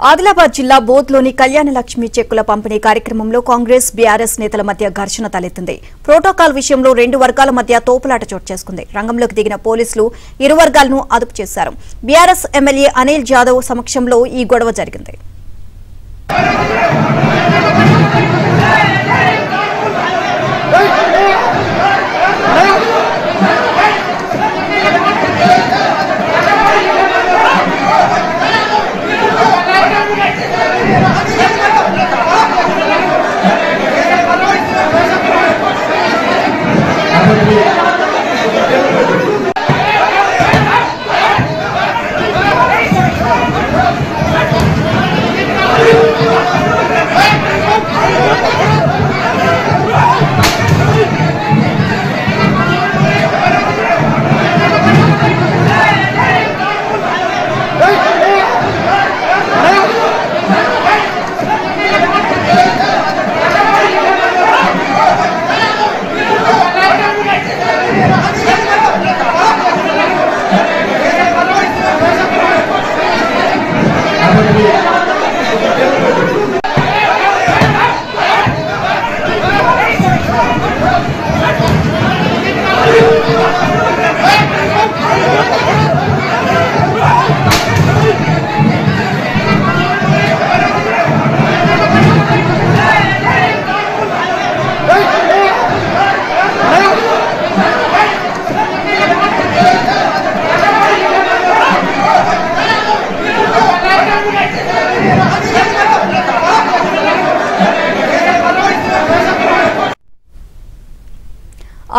ఆదిలాబాద్ జిల్లా బోధ్లోని కళ్యాణ లక్ష్మి చెక్కుల పంపిణీ కార్యక్రమంలో కాంగ్రెస్ బీఆర్ఎస్ నేతల మధ్య ఘర్షణ తలెత్తింది. ప్రోటోకాల్ విషయంలో రెండు వర్గాల మధ్య తోపులాట చోటు చేసుకుంది. రంగంలోకి దిగిన పోలీసులు ఇరు వర్గాలను అదుపు చేశారు. బీఆర్ఎస్ ఎమ్మెల్యే అనిల్ జాదవ్ సమక్షంలో ఈ గొడవ జరిగింది.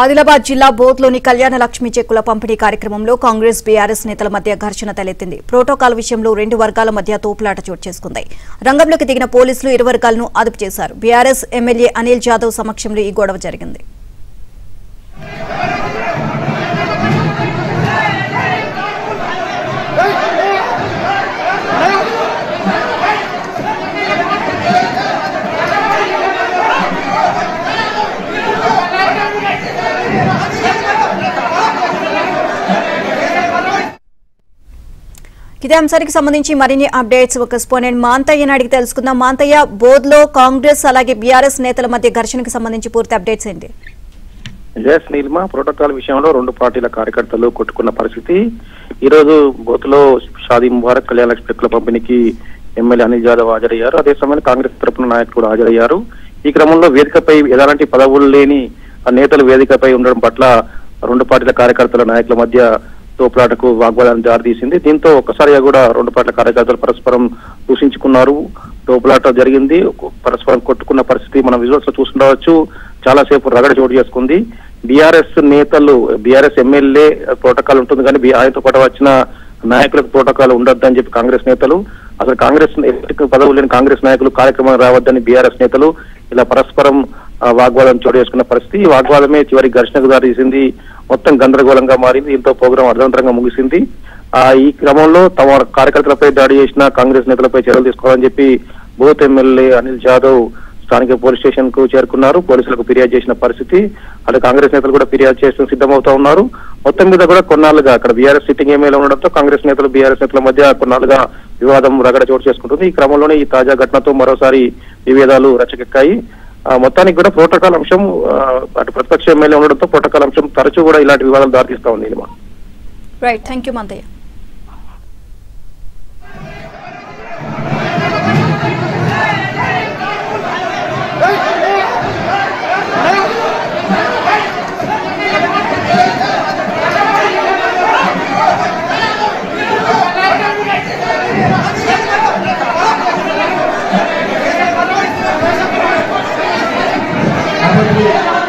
ఆదిలాబాద్ జిల్లా బోధ్లోని కళ్యాణ లక్ష్మి చెక్కుల పంపిణీ కార్యక్రమంలో కాంగ్రెస్ బీఆర్ఎస్ నేతల మధ్య ఘర్షణ తలెత్తింది. ప్రోటోకాల్ విషయంలో రెండు వర్గాల మధ్య తోపులాట చోటు చేసుకుంది. రంగంలోకి దిగిన పోలీసులు ఇరు వర్గాలను అదుపు చేశారు. బీఆర్ఎస్ ఎమ్మెల్యే అనిల్ జాదవ్ సమక్షంలో ఈ గొడవ జరిగింది. ఇదే అంశానికి సంబంధించి మరిన్ని అప్డేట్స్ ఒక స్పోనెంట్ మాంతయ్యని అడిగి తెలుసుకుందాం. మాంతయ్య, బోధ్లో కాంగ్రెస్ అలాగే బీఆర్ఎస్ నేతల మధ్య ఘర్షణకు సంబంధించి పూర్తి అప్డేట్స్ ఏంటి? జస్ నీలిమా, ప్రోటోకాల్ విషయంలో రెండు పార్టీల కార్యకర్తలు కొట్టుకున్న పరిస్థితి. ఈ రోజు బోధ్లో షాదీ ముబారక్ కళ్యాణ లక్ష్మి చెక్కుల పంపిణీకి ఎమ్మెల్యే అనిల్ జాదవ్ హాజరయ్యారు. అదే సమయంలో కాంగ్రెస్ తరపున నాయకులు కూడా హాజరయ్యారు. ఈ క్రమంలో వేదికపై ఎలాంటి పదవులు లేని నేతలు వేదికపై ఉండడం పట్ల రెండు పార్టీల కార్యకర్తల నాయకుల మధ్య తోపులాటకు వాగ్వాదాన్ని దారితీసింది. దీంతో ఒక్కసారిగా కూడా రెండు పార్టీల కార్యకర్తలు పరస్పరం దూషించుకున్నారు. తోపులాట జరిగింది. పరస్పరం కొట్టుకున్న పరిస్థితి మనం విజువల్స్ లో చూస్తుండవచ్చు. చాలా సేపు రగడ చోటు చేసుకుంది. బీఆర్ఎస్ నేతలు, బీఆర్ఎస్ ఎమ్మెల్యే ప్రోటోకాల్ ఉంటుంది కానీ ఆయనతో పాటు వచ్చిన నాయకులకు ప్రోటోకాల్ ఉండొద్దని చెప్పి కాంగ్రెస్ నేతలు, అసలు కాంగ్రెస్ పదవులు లేని కాంగ్రెస్ నాయకులు కార్యక్రమం రావద్దని బీఆర్ఎస్ నేతలు ఇలా పరస్పరం వాగ్వాదం చోటు చేసుకున్న పరిస్థితి. ఈ వాగ్వాదమే చివరి ఘర్షణకు దారితీసింది. మొత్తం గందరగోళంగా మారింది. దీంతో ప్రోగ్రాం అర్ధవంతరంగా ముగిసింది. ఈ క్రమంలో తమ కార్యకర్తలపై దాడి చేసిన కాంగ్రెస్ నేతలపై చర్యలు తీసుకోవాలని చెప్పి బోధ్ ఎమ్మెల్యే అనిల్ జాదవ్ స్థానిక పోలీస్ స్టేషన్ కు చేరుకున్నారు. పోలీసులకు ఫిర్యాదు చేసిన పరిస్థితి. అలాగే కాంగ్రెస్ నేతలు కూడా ఫిర్యాదు చేస్తూ సిద్ధమవుతా ఉన్నారు. మొత్తం మీద కూడా కొన్నాళ్ళుగా అక్కడ బీఆర్ఎస్ సిట్టింగ్ ఎమ్మెల్యే ఉండడంతో కాంగ్రెస్ నేతలు బీఆర్ఎస్ నేతల మధ్య కొన్నాళ్ళుగా వివాదం రగడ చోటు చేసుకుంటుంది. ఈ క్రమంలోనే ఈ తాజా ఘటనతో మరోసారి విభేదాలు రచ్చకెక్కాయి. మొత్తానికి కూడా ప్రోటోకాల్ అంశం, అటు ప్రతిపక్ష ఎమ్మెల్యే ఉండడంతో ప్రోటోకాల్ అంశం తరచూ కూడా ఇలాంటి వివాదాలు దారితీస్తా ఉంది. Right, thank you Manthaiah. Yeah.